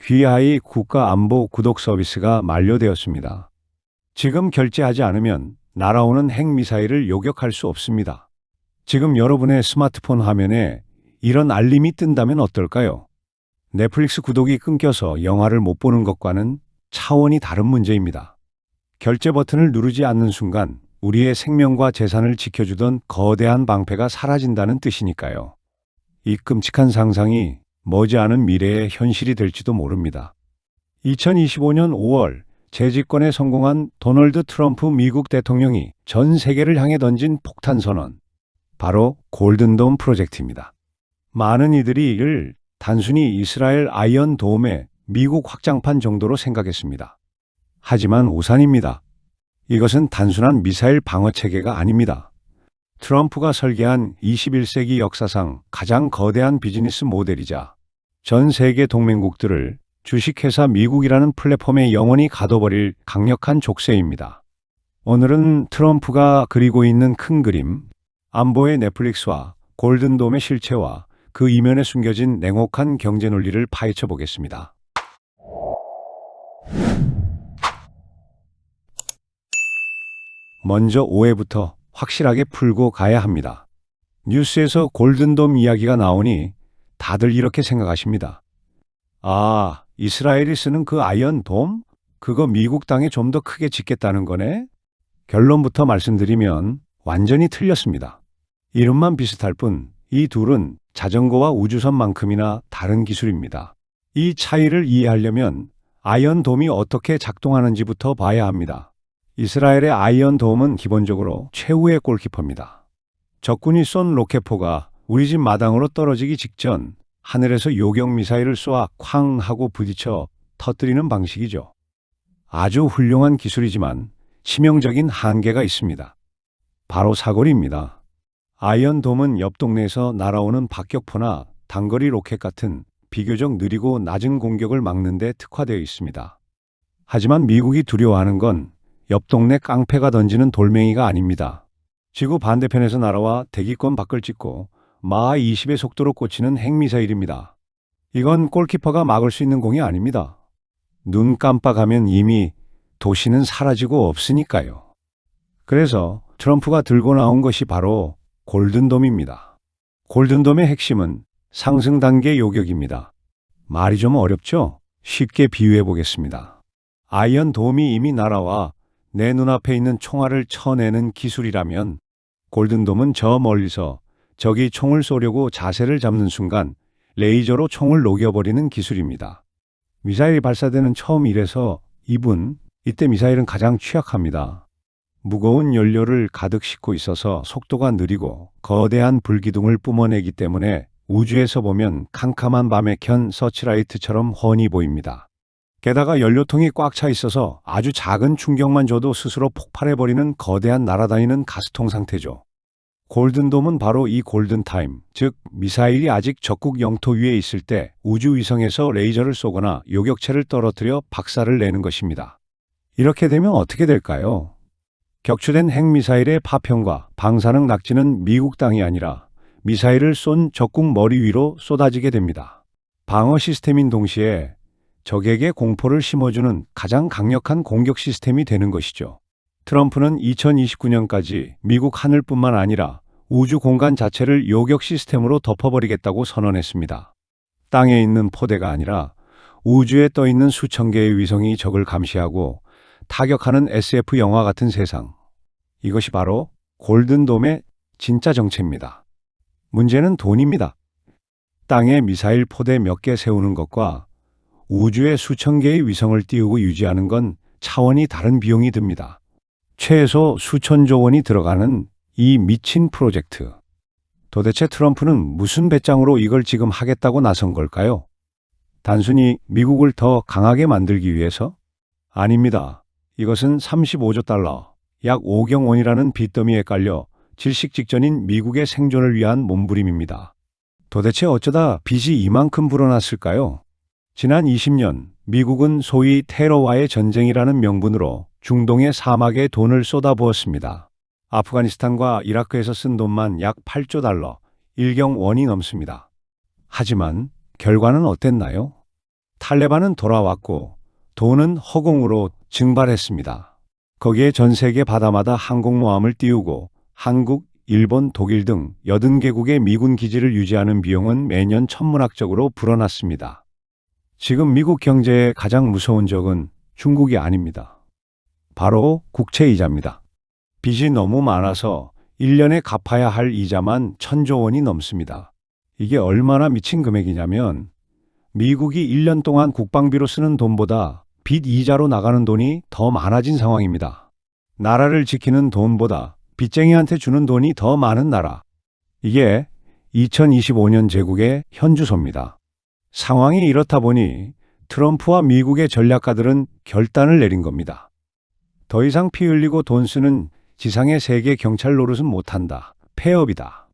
귀하의 국가안보 구독 서비스가 만료되었습니다. 지금 결제하지 않으면 날아오는 핵미사일을 요격할 수 없습니다. 지금 여러분의 스마트폰 화면에 이런 알림이 뜬다면 어떨까요? 넷플릭스 구독이 끊겨서 영화를 못 보는 것과는 차원이 다른 문제입니다. 결제 버튼을 누르지 않는 순간 우리의 생명과 재산을 지켜주던 거대한 방패가 사라진다는 뜻이니까요. 이 끔찍한 상상이 머지않은 미래의 현실이 될지도 모릅니다. 2025년 5월 재집권에 성공한 도널드 트럼프 미국 대통령이 전 세계를 향해 던진 폭탄 선언, 바로 골든돔 프로젝트입니다. 많은 이들이 이를 단순히 이스라엘 아이언돔의 미국 확장판 정도로 생각했습니다. 하지만 오산입니다. 이것은 단순한 미사일 방어 체계가 아닙니다. 트럼프가 설계한 21세기 역사상 가장 거대한 비즈니스 모델이자 전 세계 동맹국들을 주식회사 미국이라는 플랫폼에 영원히 가둬버릴 강력한 족쇄입니다. 오늘은 트럼프가 그리고 있는 큰 그림, 안보의 넷플릭스와 골든돔의 실체와 그 이면에 숨겨진 냉혹한 경제 논리를 파헤쳐 보겠습니다. 먼저 오해부터 확실하게 풀고 가야 합니다. 뉴스에서 골든돔 이야기가 나오니 다들 이렇게 생각하십니다. 아, 이스라엘이 쓰는 그 아이언돔? 그거 미국 땅에 좀 더 크게 짓겠다는 거네? 결론부터 말씀드리면 완전히 틀렸습니다. 이름만 비슷할 뿐 이 둘은 자전거와 우주선만큼이나 다른 기술입니다. 이 차이를 이해하려면 아이언돔이 어떻게 작동하는지부터 봐야 합니다. 이스라엘의 아이언돔은 기본적으로 최후의 골키퍼입니다. 적군이 쏜 로켓포가 우리 집 마당으로 떨어지기 직전 하늘에서 요격 미사일을 쏘아 쾅 하고 부딪혀 터뜨리는 방식이죠. 아주 훌륭한 기술이지만 치명적인 한계가 있습니다. 바로 사거리입니다. 아이언돔은 옆 동네에서 날아오는 박격포나 단거리 로켓 같은 비교적 느리고 낮은 공격을 막는 데 특화되어 있습니다. 하지만 미국이 두려워하는 건 옆 동네 깡패가 던지는 돌멩이가 아닙니다. 지구 반대편에서 날아와 대기권 밖을 찍고 마하 20의 속도로 꽂히는 핵미사일입니다. 이건 골키퍼가 막을 수 있는 공이 아닙니다. 눈 깜빡하면 이미 도시는 사라지고 없으니까요. 그래서 트럼프가 들고 나온 것이 바로 골든돔입니다. 골든돔의 핵심은 상승 단계 요격입니다. 말이 좀 어렵죠? 쉽게 비유해 보겠습니다. 아이언돔이 이미 날아와 내 눈앞에 있는 총알을 쳐내는 기술이라면 골든돔은 저 멀리서 적이 총을 쏘려고 자세를 잡는 순간 레이저로 총을 녹여버리는 기술입니다. 미사일이 발사되는 처음 1에서 2분, 이때 미사일은 가장 취약합니다. 무거운 연료를 가득 싣고 있어서 속도가 느리고 거대한 불기둥을 뿜어내기 때문에 우주에서 보면 캄캄한 밤에 켠 서치라이트처럼 훤히 보입니다. 게다가 연료통이 꽉 차 있어서 아주 작은 충격만 줘도 스스로 폭발해버리는 거대한 날아다니는 가스통 상태죠. 골든돔은 바로 이 골든타임, 즉 미사일이 아직 적국 영토 위에 있을 때 우주위성에서 레이저를 쏘거나 요격체를 떨어뜨려 박살을 내는 것입니다. 이렇게 되면 어떻게 될까요? 격추된 핵미사일의 파편과 방사능 낙지는 미국 땅이 아니라 미사일을 쏜 적국 머리 위로 쏟아지게 됩니다. 방어 시스템인 동시에 적에게 공포를 심어주는 가장 강력한 공격 시스템이 되는 것이죠. 트럼프는 2029년까지 미국 하늘뿐만 아니라 우주 공간 자체를 요격 시스템으로 덮어버리겠다고 선언했습니다. 땅에 있는 포대가 아니라 우주에 떠 있는 수천 개의 위성이 적을 감시하고 타격하는 SF 영화 같은 세상. 이것이 바로 골든돔의 진짜 정체입니다. 문제는 돈입니다. 땅에 미사일 포대 몇 개 세우는 것과 우주에 수천 개의 위성을 띄우고 유지하는 건 차원이 다른 비용이 듭니다. 최소 수천조 원이 들어가는 이 미친 프로젝트. 도대체 트럼프는 무슨 배짱으로 이걸 지금 하겠다고 나선 걸까요? 단순히 미국을 더 강하게 만들기 위해서? 아닙니다. 이것은 35조 달러, 약 5경 원이라는 빚더미에 깔려 질식 직전인 미국의 생존을 위한 몸부림입니다. 도대체 어쩌다 빚이 이만큼 불어났을까요? 지난 20년 미국은 소위 테러와의 전쟁이라는 명분으로 중동의 사막에 돈을 쏟아부었습니다. 아프가니스탄과 이라크에서 쓴 돈만 약 8조 달러, 1경 원이 넘습니다. 하지만 결과는 어땠나요? 탈레반은 돌아왔고 돈은 허공으로 증발했습니다. 거기에 전 세계 바다마다 항공모함을 띄우고 한국, 일본, 독일 등 80개국의 미군 기지를 유지하는 비용은 매년 천문학적으로 불어났습니다. 지금 미국 경제의 가장 무서운 적은 중국이 아닙니다. 바로 국채이자입니다. 빚이 너무 많아서 1년에 갚아야 할 이자만 1,000조 원이 넘습니다. 이게 얼마나 미친 금액이냐면 미국이 1년 동안 국방비로 쓰는 돈보다 빚 이자로 나가는 돈이 더 많아진 상황입니다. 나라를 지키는 돈보다 빚쟁이한테 주는 돈이 더 많은 나라. 이게 2025년 제국의 현주소입니다. 상황이 이렇다 보니 트럼프와 미국의 전략가들은 결단을 내린 겁니다. 더 이상 피 흘리고 돈 쓰는 지상의 세계 경찰 노릇은 못한다. 폐업이다.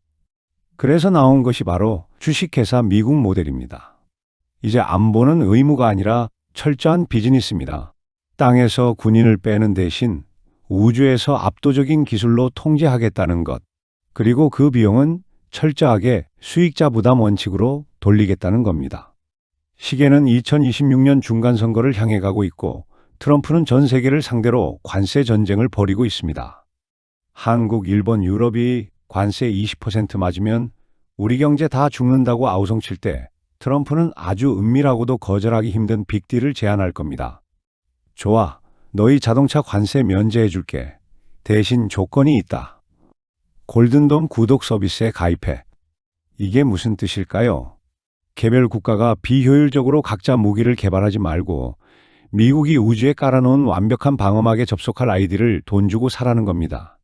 그래서 나온 것이 바로 주식회사 미국 모델입니다. 이제 안보는 의무가 아니라 철저한 비즈니스입니다. 땅에서 군인을 빼는 대신 우주에서 압도적인 기술로 통제하겠다는 것. 그리고 그 비용은 철저하게 수익자 부담 원칙으로 돌리겠다는 겁니다. 시계는 2026년 중간선거를 향해 가고 있고 트럼프는 전 세계를 상대로 관세 전쟁을 벌이고 있습니다. 한국, 일본, 유럽이 관세 20% 맞으면 우리 경제 다 죽는다고 아우성칠 때 트럼프는 아주 은밀하고도 거절하기 힘든 빅딜을 제안할 겁니다. 좋아, 너희 자동차 관세 면제해 줄게. 대신 조건이 있다. 골든돔 구독 서비스에 가입해. 이게 무슨 뜻일까요? 개별 국가가 비효율적으로 각자 무기를 개발하지 말고 미국이 우주에 깔아놓은 완벽한 방어막에 접속할 아이디를 돈 주고 사라는 겁니다.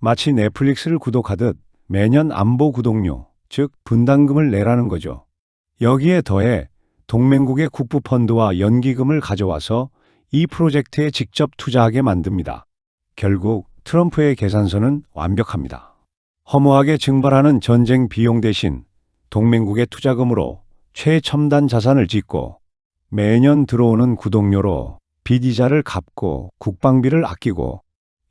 마치 넷플릭스를 구독하듯 매년 안보 구독료, 즉 분담금을 내라는 거죠. 여기에 더해 동맹국의 국부펀드와 연기금을 가져와서 이 프로젝트에 직접 투자하게 만듭니다. 결국 트럼프의 계산서는 완벽합니다. 허무하게 증발하는 전쟁 비용 대신 동맹국의 투자금으로 최첨단 자산을 짓고 매년 들어오는 구독료로 빚 이자를 갚고 국방비를 아끼고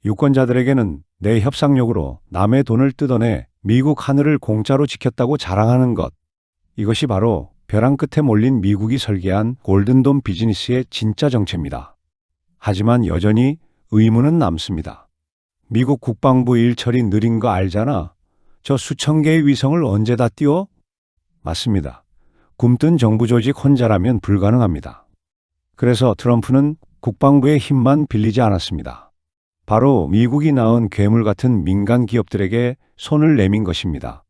유권자들에게는 내 협상력으로 남의 돈을 뜯어내 미국 하늘을 공짜로 지켰다고 자랑하는 것. 이것이 바로 벼랑 끝에 몰린 미국이 설계한 골든돔 비즈니스의 진짜 정체입니다. 하지만 여전히 의문은 남습니다. 미국 국방부 일 처리 느린 거 알잖아. 저 수천 개의 위성을 언제 다 띄워? 맞습니다. 굼뜬 정부 조직 혼자라면 불가능합니다. 그래서 트럼프는 국방부의 힘만 빌리지 않았습니다. 바로 미국이 낳은 괴물 같은 민간 기업들에게 손을 내민 것입니다.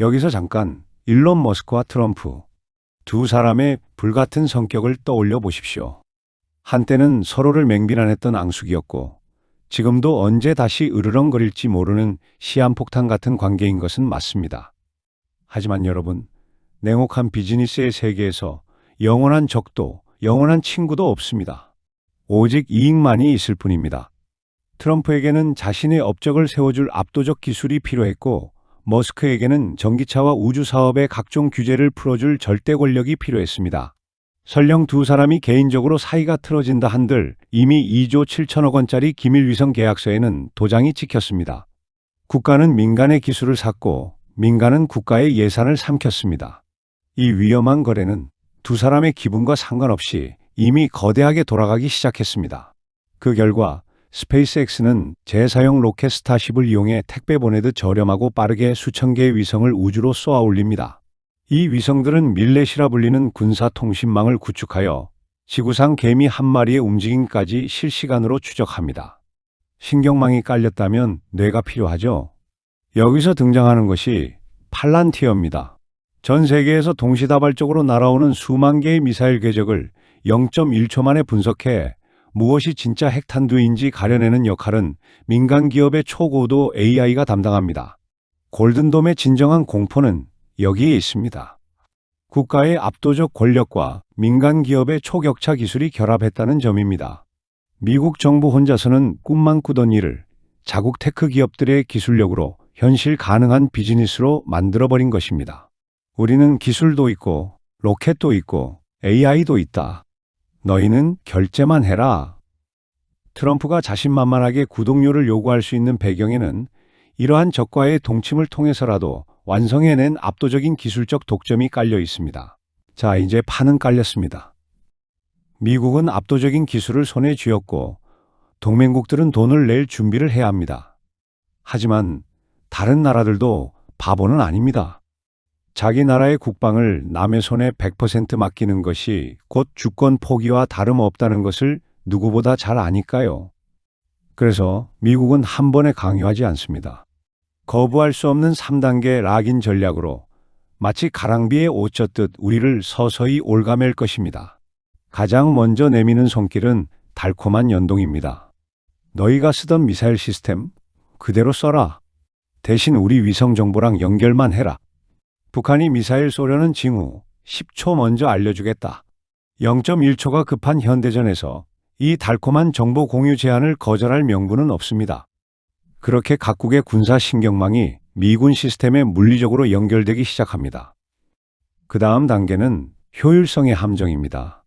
여기서 잠깐 일론 머스크와 트럼프 두 사람의 불같은 성격을 떠올려 보십시오. 한때는 서로를 맹비난했던 앙숙이었고 지금도 언제 다시 으르렁거릴지 모르는 시한폭탄 같은 관계인 것은 맞습니다. 하지만 여러분, 냉혹한 비즈니스의 세계에서 영원한 적도, 영원한 친구도 없습니다. 오직 이익만이 있을 뿐입니다. 트럼프에게는 자신의 업적을 세워줄 압도적 기술이 필요했고 머스크에게는 전기차와 우주 사업의 각종 규제를 풀어줄 절대 권력이 필요했습니다. 설령 두 사람이 개인적으로 사이가 틀어진다 한들 이미 2조 7천억 원짜리 기밀위성 계약서에는 도장이 찍혔습니다. 국가는 민간의 기술을 샀고 민간은 국가의 예산을 삼켰습니다. 이 위험한 거래는 두 사람의 기분과 상관없이 이미 거대하게 돌아가기 시작했습니다. 그 결과 스페이스X는 재사용 로켓 스타쉽을 이용해 택배 보내듯 저렴하고 빠르게 수천 개의 위성을 우주로 쏘아 올립니다. 이 위성들은 밀렛이라 불리는 군사 통신망을 구축하여 지구상 개미 한 마리의 움직임까지 실시간으로 추적합니다. 신경망이 깔렸다면 뇌가 필요하죠? 여기서 등장하는 것이 팔란티어입니다. 전 세계에서 동시다발적으로 날아오는 수만 개의 미사일 궤적을 0.1초 만에 분석해 무엇이 진짜 핵탄두인지 가려내는 역할은 민간 기업의 초고도 AI가 담당합니다. 골든돔의 진정한 공포는 여기에 있습니다. 국가의 압도적 권력과 민간 기업의 초격차 기술이 결합했다는 점입니다. 미국 정부 혼자서는 꿈만 꾸던 일을 자국 테크 기업들의 기술력으로 현실 가능한 비즈니스로 만들어버린 것입니다. 우리는 기술도 있고 로켓도 있고 AI도 있다. 너희는 결제만 해라. 트럼프가 자신만만하게 구독료를 요구할 수 있는 배경에는 이러한 적과의 동침을 통해서라도 완성해낸 압도적인 기술적 독점이 깔려 있습니다. 자, 이제 판은 깔렸습니다. 미국은 압도적인 기술을 손에 쥐었고 동맹국들은 돈을 낼 준비를 해야 합니다. 하지만 다른 나라들도 바보는 아닙니다. 자기 나라의 국방을 남의 손에 100% 맡기는 것이 곧 주권 포기와 다름없다는 것을 누구보다 잘 아니까요. 그래서 미국은 한 번에 강요하지 않습니다. 거부할 수 없는 3단계 락인 전략으로 마치 가랑비에 옷 젖듯 우리를 서서히 올가맬 것입니다. 가장 먼저 내미는 손길은 달콤한 연동입니다. 너희가 쓰던 미사일 시스템 그대로 써라. 대신 우리 위성 정보랑 연결만 해라. 북한이 미사일 쏘려는 징후 10초 먼저 알려주겠다. 0.1초가 급한 현대전에서 이 달콤한 정보 공유 제안을 거절할 명분은 없습니다. 그렇게 각국의 군사 신경망이 미군 시스템에 물리적으로 연결되기 시작합니다. 그 다음 단계는 효율성의 함정입니다.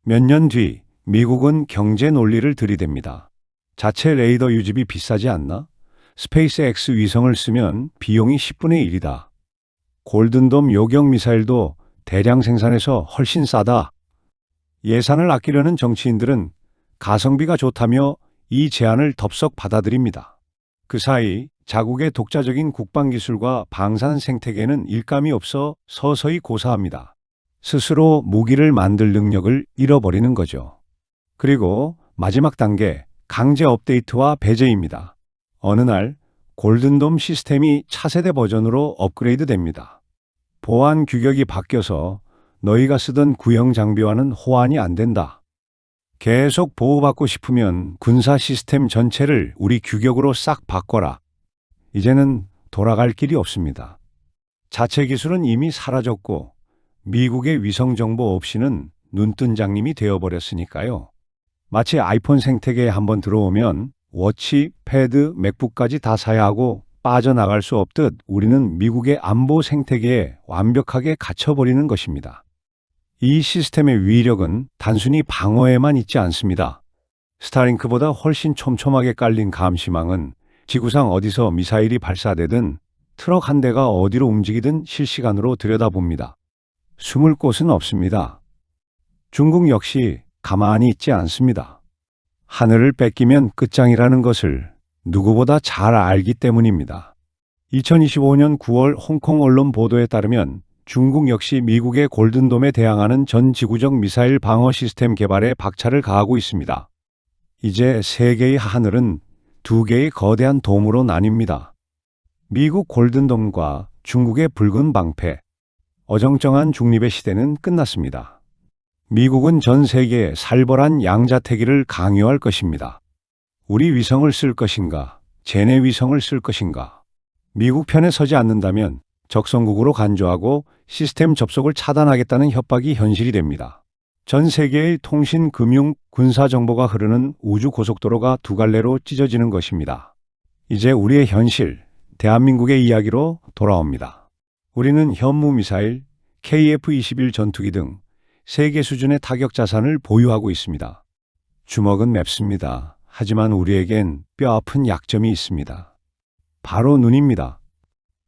몇 년 뒤 미국은 경제 논리를 들이댑니다. 자체 레이더 유지비 비싸지 않나? 스페이스X 위성을 쓰면 비용이 10분의 1이다. 골든돔 요격 미사일도 대량 생산해서 훨씬 싸다. 예산을 아끼려는 정치인들은 가성비가 좋다며 이 제안을 덥석 받아들입니다. 그 사이 자국의 독자적인 국방기술과 방산 생태계는 일감이 없어 서서히 고사합니다. 스스로 무기를 만들 능력을 잃어버리는 거죠. 그리고 마지막 단계, 강제 업데이트와 배제입니다. 어느 날 골든돔 시스템이 차세대 버전으로 업그레이드 됩니다. 보안 규격이 바뀌어서 너희가 쓰던 구형 장비와는 호환이 안 된다. 계속 보호받고 싶으면 군사 시스템 전체를 우리 규격으로 싹 바꿔라. 이제는 돌아갈 길이 없습니다. 자체 기술은 이미 사라졌고 미국의 위성 정보 없이는 눈뜬 장님이 되어버렸으니까요. 마치 아이폰 생태계에 한번 들어오면 워치, 패드, 맥북까지 다 사야 하고 빠져나갈 수 없듯 우리는 미국의 안보 생태계에 완벽하게 갇혀버리는 것입니다. 이 시스템의 위력은 단순히 방어에만 있지 않습니다. 스타링크보다 훨씬 촘촘하게 깔린 감시망은 지구상 어디서 미사일이 발사되든 트럭 한 대가 어디로 움직이든 실시간으로 들여다봅니다. 숨을 곳은 없습니다. 중국 역시 가만히 있지 않습니다. 하늘을 뺏기면 끝장이라는 것을 누구보다 잘 알기 때문입니다. 2025년 9월 홍콩 언론 보도에 따르면 중국 역시 미국의 골든돔에 대항하는 전 지구적 미사일 방어 시스템 개발에 박차를 가하고 있습니다. 이제 세계의 하늘은 두 개의 거대한 돔으로 나뉩니다. 미국 골든돔과 중국의 붉은 방패. 어정쩡한 중립의 시대는 끝났습니다. 미국은 전 세계에 살벌한 양자태기를 강요할 것입니다. 우리 위성을 쓸 것인가, 쟤네 위성을 쓸 것인가. 미국 편에 서지 않는다면 적성국으로 간주하고 시스템 접속을 차단하겠다는 협박이 현실이 됩니다. 전 세계의 통신, 금융, 군사 정보가 흐르는 우주 고속도로가 두 갈래로 찢어지는 것입니다. 이제 우리의 현실, 대한민국의 이야기로 돌아옵니다. 우리는 현무 미사일, KF-21 전투기 등 세계 수준의 타격 자산을 보유하고 있습니다. 주먹은 맵습니다. 하지만 우리에겐 뼈아픈 약점이 있습니다. 바로 눈입니다.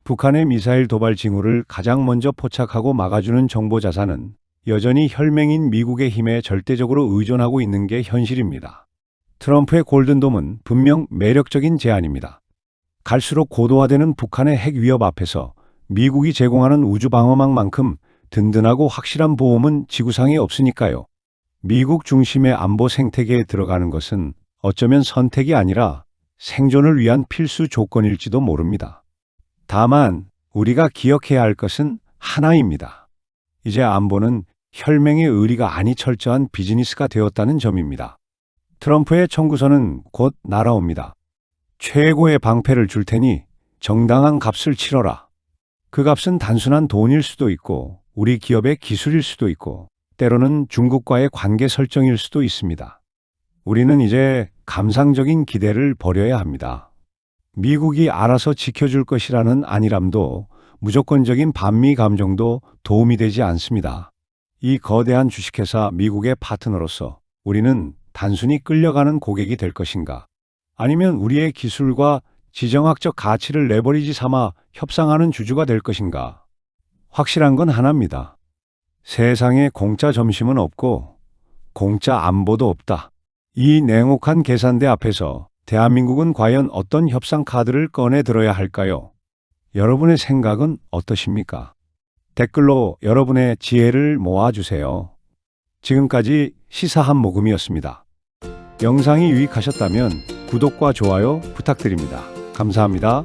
북한의 미사일 도발 징후를 가장 먼저 포착하고 막아주는 정보 자산은 여전히 혈맹인 미국의 힘에 절대적으로 의존하고 있는 게 현실입니다. 트럼프의 골든돔은 분명 매력적인 제안입니다. 갈수록 고도화되는 북한의 핵 위협 앞에서 미국이 제공하는 우주 방어망만큼 든든하고 확실한 보험은 지구상에 없으니까요. 미국 중심의 안보 생태계에 들어가는 것은 어쩌면 선택이 아니라 생존을 위한 필수 조건일지도 모릅니다. 다만 우리가 기억해야 할 것은 하나입니다. 이제 안보는 혈맹의 의리가 아니 철저한 비즈니스가 되었다는 점입니다. 트럼프의 청구서는 곧 날아옵니다. 최고의 방패를 줄 테니 정당한 값을 치러라. 그 값은 단순한 돈일 수도 있고 우리 기업의 기술일 수도 있고 때로는 중국과의 관계 설정일 수도 있습니다. 우리는 이제 감상적인 기대를 버려야 합니다. 미국이 알아서 지켜줄 것이라는 안일함도 무조건적인 반미 감정도 도움이 되지 않습니다. 이 거대한 주식회사 미국의 파트너로서 우리는 단순히 끌려가는 고객이 될 것인가? 아니면 우리의 기술과 지정학적 가치를 레버리지 삼아 협상하는 주주가 될 것인가? 확실한 건 하나입니다. 세상에 공짜 점심은 없고 공짜 안보도 없다. 이 냉혹한 계산대 앞에서 대한민국은 과연 어떤 협상 카드를 꺼내 들어야 할까요? 여러분의 생각은 어떠십니까? 댓글로 여러분의 지혜를 모아주세요. 지금까지 시사 한 모금이었습니다. 영상이 유익하셨다면 구독과 좋아요 부탁드립니다. 감사합니다.